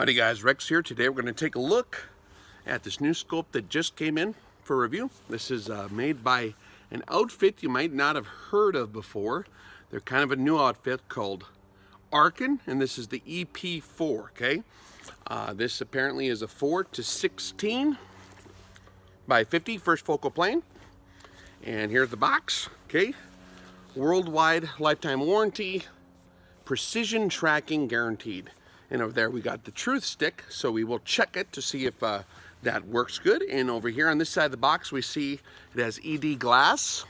Howdy guys, Rex here. Today we're going to take a look at this new scope that just came in for review. This is made by an outfit you might not have heard of before. They're kind of a new outfit called Arken, and this is the EP4, okay? This apparently is a 4:16 by 50 first focal plane. And here's the box, okay? Worldwide lifetime warranty, precision tracking guaranteed. And over there we got the truth stick, so we will check it to see if that works good. And over here on this side of the box we see it has ED glass,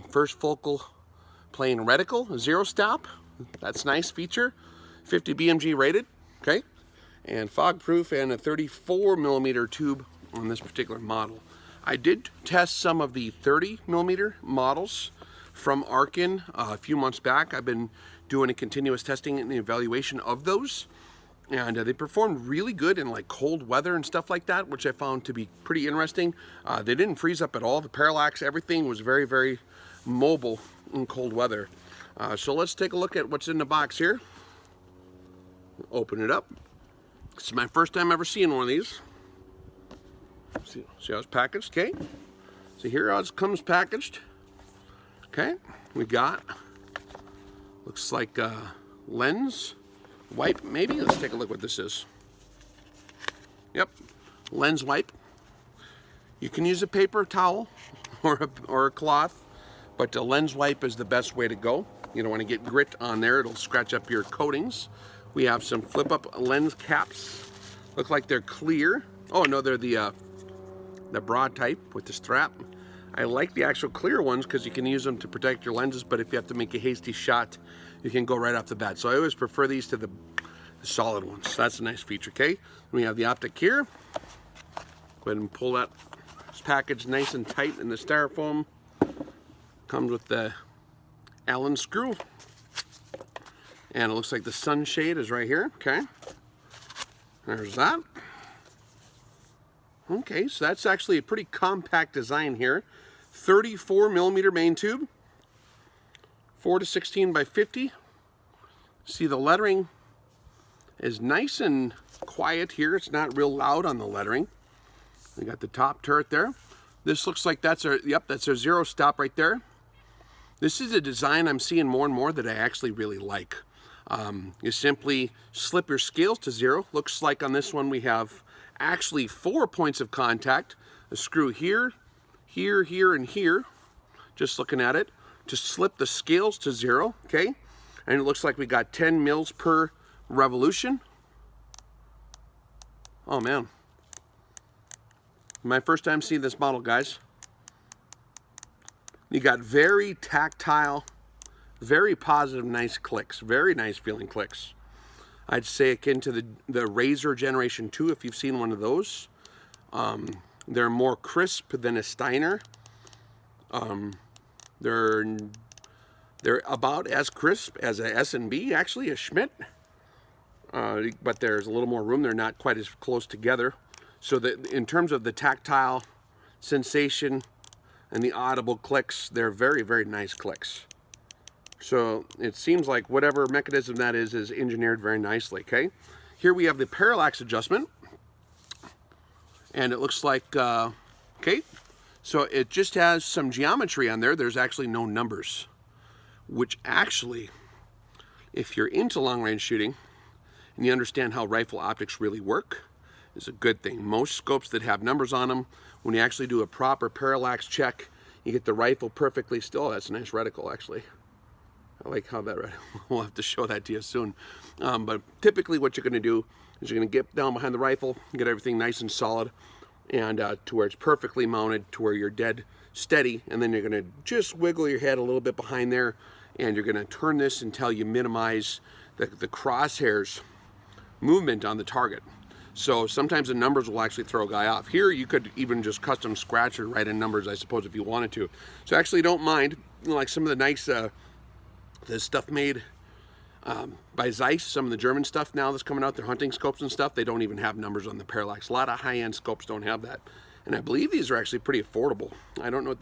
first focal plane reticle, zero stop. That's a nice feature. 50 BMG rated, okay? And fog proof, and a 34 millimeter tube on this particular model. I did test some of the 30 millimeter models from Arken a few months back. I've been doing a continuous testing and evaluation of those, and they performed really good in like cold weather and stuff like that, which I found to be pretty interesting. They didn't freeze up at all. The parallax, everything was very, very mobile in cold weather. So let's take a look at what's in the box here. Open it up. This is my first time ever seeing one of these. See how it's packaged, okay? So here it comes packaged. Okay, we got, looks like a lens wipe, maybe. Let's take a look what this is. Yep, lens wipe. You can use a paper towel or a cloth, but a lens wipe is the best way to go. You don't want to get grit on there, it'll scratch up your coatings. We have some flip up lens caps. Look like they're clear. Oh no, they're the broad type with the strap. I like the actual clear ones because you can use them to protect your lenses, but if you have to make a hasty shot, you can go right off the bat. So I always prefer these to the solid ones. So that's a nice feature, okay? We have the optic here. Go ahead and pull that package nice and tight in the styrofoam. Comes with the Allen screw. And it looks like the sunshade is right here, okay? There's that. Okay, so that's actually a pretty compact design here. 34 millimeter main tube, 4:16 by 50. See, the lettering is nice and quiet here. It's not real loud on the lettering. We got the top turret there. This looks like that's our, yep, that's our zero stop right there. This is a design I'm seeing more and more that I actually really like. You simply slip your scales to zero. Looks like on this one we have actually 4 points of contact. A screw here, here, here, and here. Just looking at it, to slip the scales to zero, okay? And it looks like we got 10 mils per revolution. Oh man. My first time seeing this model, guys. You got very tactile, very positive, nice clicks. Very nice feeling clicks. I'd say akin to the Razor Generation 2, if you've seen one of those. They're more crisp than a Steiner. They're about as crisp as a S&B, actually, a Schmidt. But there's a little more room. They're not quite as close together. So that in terms of the tactile sensation and the audible clicks, they're very, very nice clicks. So it seems like whatever mechanism that is engineered very nicely, okay? Here we have the parallax adjustment. And it looks like, okay, so it just has some geometry on there. There's actually no numbers, which actually, if you're into long range shooting and you understand how rifle optics really work, is a good thing. Most scopes that have numbers on them, when you actually do a proper parallax check, you get the rifle perfectly still. Oh, that's a nice reticle, actually. I like how that, we'll have to show that to you soon. But typically what you're going to do is you're going to get down behind the rifle, get everything nice and solid, and to where it's perfectly mounted, to where you're dead steady, and then you're going to just wiggle your head a little bit behind there, and you're going to turn this until you minimize the crosshairs movement on the target. So sometimes the numbers will actually throw a guy off. Here you could even just custom scratch or write in numbers, I suppose, if you wanted to. So actually don't mind, you know, like some of the nice the stuff made by Zeiss, some of the German stuff now that's coming out, their hunting scopes and stuff, they don't even have numbers on the parallax. A lot of high-end scopes don't have that. And I believe these are actually pretty affordable. I don't know what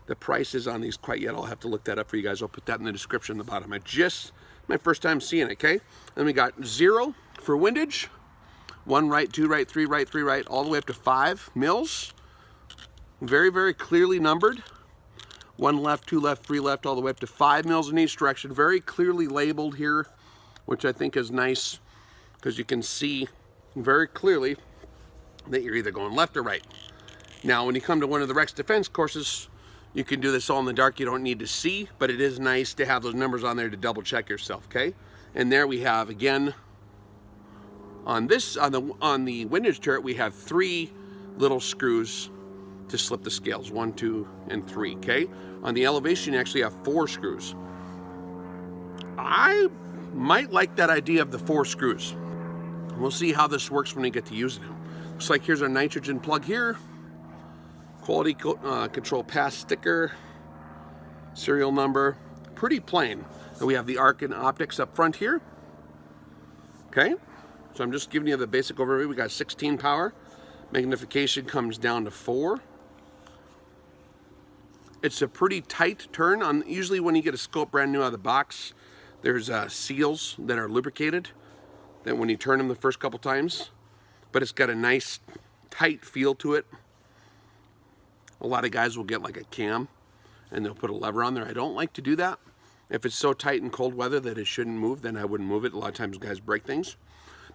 the price is on these quite yet. I'll have to look that up for you guys. I'll put that in the description at the bottom. My first time seeing it, okay? Then we got 0 for windage, 1 right, 2 right, 3 right, 3 right, all the way up to 5 mils. Very, very clearly numbered. 1 left, 2 left, 3 left, all the way up to 5 mils in each direction. Very clearly labeled here, which I think is nice because you can see very clearly that you're either going left or right. Now, when you come to one of the Rex Defense courses, you can do this all in the dark. You don't need to see, but it is nice to have those numbers on there to double check yourself, okay? And there we have, again, on the windage turret, we have 3 little screws to slip the scales, 1, 2, and 3, okay? On the elevation, you actually have 4 screws. I might like that idea of the 4 screws. We'll see how this works when we get to using them. Looks like here's our nitrogen plug here. Quality control pass sticker, serial number, pretty plain. And we have the arc and optics up front here. Okay, so I'm just giving you the basic overview. We got 16 power. Magnification comes down to 4. It's a pretty tight turn. Usually when you get a scope brand new out of the box, there's seals that are lubricated that when you turn them the first couple times, but it's got a nice tight feel to it. A lot of guys will get like a cam and they'll put a lever on there. I don't like to do that. If it's so tight in cold weather that it shouldn't move, then I wouldn't move it. A lot of times guys break things.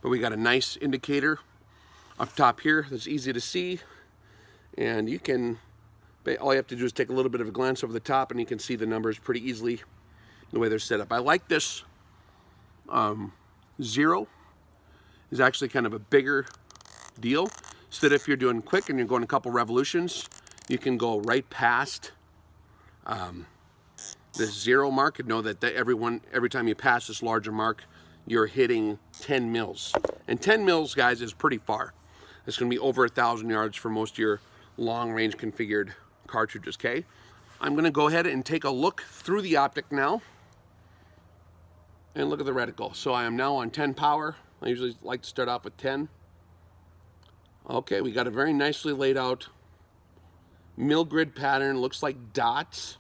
But we got a nice indicator up top here that's easy to see. And you can, all you have to do is take a little bit of a glance over the top and you can see the numbers pretty easily the way they're set up. I like this 0 is actually kind of a bigger deal. So that if you're doing quick and you're going a couple revolutions, you can go right past this 0 mark and know that every time you pass this larger mark, you're hitting 10 mils. And 10 mils, guys, is pretty far. It's going to be over 1,000 yards for most of your long-range configured cartridges, okay? I'm going to go ahead and take a look through the optic now and look at the reticle. So I am now on 10 power. I usually like to start off with 10. Okay, we got a very nicely laid out mill grid pattern. Looks like dots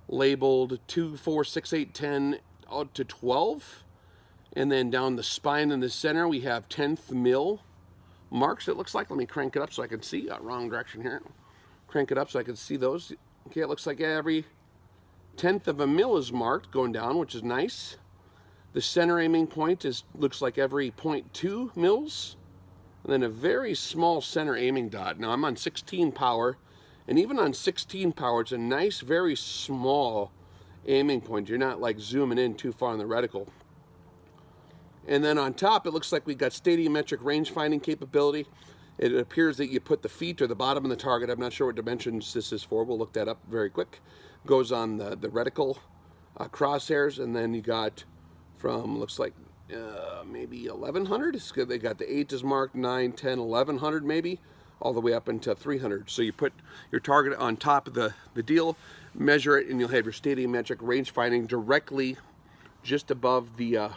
labeled 2, 4, 6, 8, 10 out to 12. And then down the spine in the center, we have 10th mil marks, it looks like. Let me crank it up so I can see. Wrong direction here. Crank it up so I can see those. Okay, it looks like every 1/10 of a mil is marked going down, which is nice. The center aiming point looks like every 0.2 mils. And then a very small center aiming dot. Now I'm on 16 power, and even on 16 power, it's a nice, very small aiming point. You're not like zooming in too far on the reticle. And then on top, it looks like we got stadiometric range finding capability. It appears that you put the feet or the bottom of the target. I'm not sure what dimensions this is for. We'll look that up very quick. Goes on the reticle crosshairs, and then you got from, looks like maybe 1100. They got the 8 is marked, 9, 10, 1100 maybe, all the way up into 300. So you put your target on top of the deal, measure it, and you'll have your stadiometric range finding directly just above the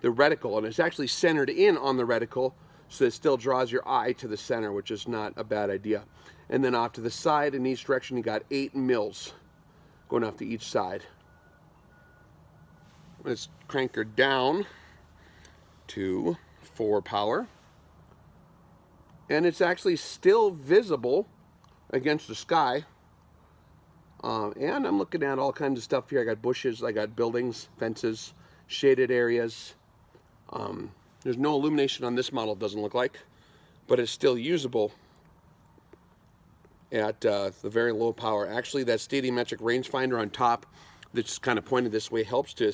reticle, and it's actually centered in on the reticle, so it still draws your eye to the center, which is not a bad idea. And then off to the side in each direction, you got 8 mils going off to each side. Let's crank her down to 4 power, and it's actually still visible against the sky. And I'm looking at all kinds of stuff here. I got bushes, I got buildings, fences, shaded areas. There's no illumination on this model, it doesn't look like, but it's still usable at the very low power. Actually, that stadiometric rangefinder on top that's kind of pointed this way helps to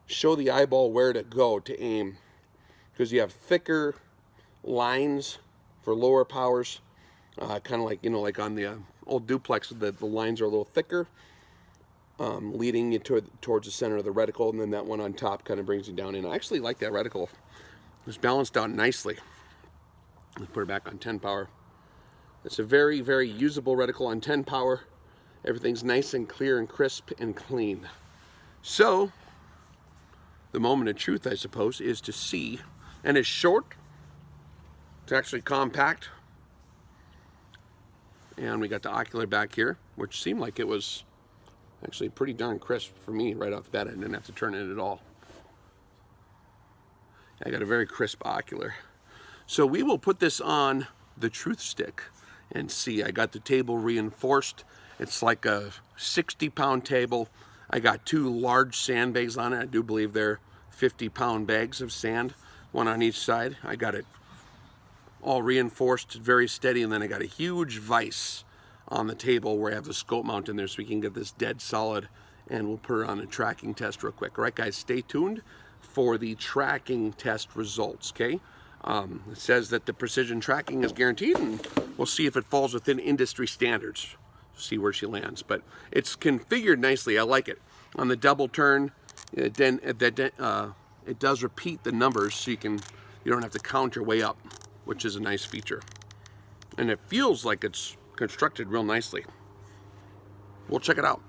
show the eyeball where to go to aim, because you have thicker lines for lower powers, kind of like, you know, like on the old duplex, the lines are a little thicker, leading you towards the center of the reticle, and then that one on top kind of brings you down in. I actually like that reticle. It's balanced out nicely. Let's put it back on 10 power. It's a very, very usable reticle on 10 power. Everything's nice and clear and crisp and clean. So, the moment of truth, I suppose, is to see, and it's short, it's actually compact, and we got the ocular back here, which seemed like it was actually pretty darn crisp for me right off the bat. I didn't have to turn it at all. I got a very crisp ocular. So we will put this on the Truth Stick and see. I got the table reinforced. It's like a 60-pound table. I got 2 large sand bags on it. I do believe they're 50-pound bags of sand, one on each side. I got it all reinforced, very steady, and then I got a huge vise on the table where I have the scope mount in there so we can get this dead solid, and we'll put it on a tracking test real quick. All right, guys, stay tuned for the tracking test results, okay? It says that the precision tracking is guaranteed, and we'll see if it falls within industry standards. See where she lands, but it's configured nicely. I like it. On the double turn, it does repeat the numbers, so you don't have to count your way up, which is a nice feature. And it feels like it's constructed real nicely. We'll check it out.